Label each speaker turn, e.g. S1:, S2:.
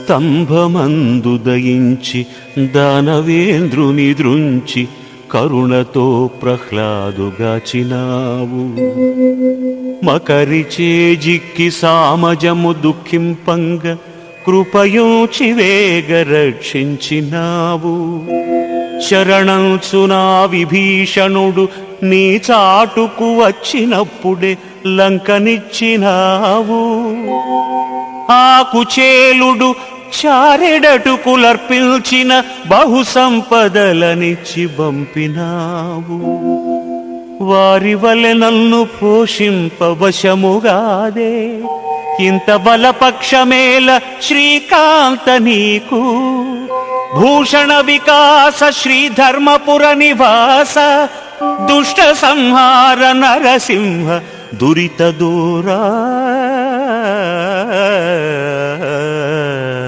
S1: స్తంభమందు దయించి దానవేంద్రుని దృంచి కరుణతో ప్రహ్లాదుగాచినావు. మకరిచే జిక్కి సామజము దుఃఖింపంగ కృపయోచి వేగ రక్షించినావు. శరణంచునా విభీషణుడు నీ చాటుకు వచ్చినప్పుడే లంకనిచ్చినావు. ఆ కుచేలుడు చారెడటుకులర్పించిన బహు సంపదలనిచ్చి పంపినావు. వారి వలె నన్ను పోషింపవశముగాదే ఇంత బలపక్షమేల శ్రీకాంత నీకు. భూషణ వికాస శ్రీధర్మపుర నివాస దుష్ట సంహార నరసింహ దురిత దూరా.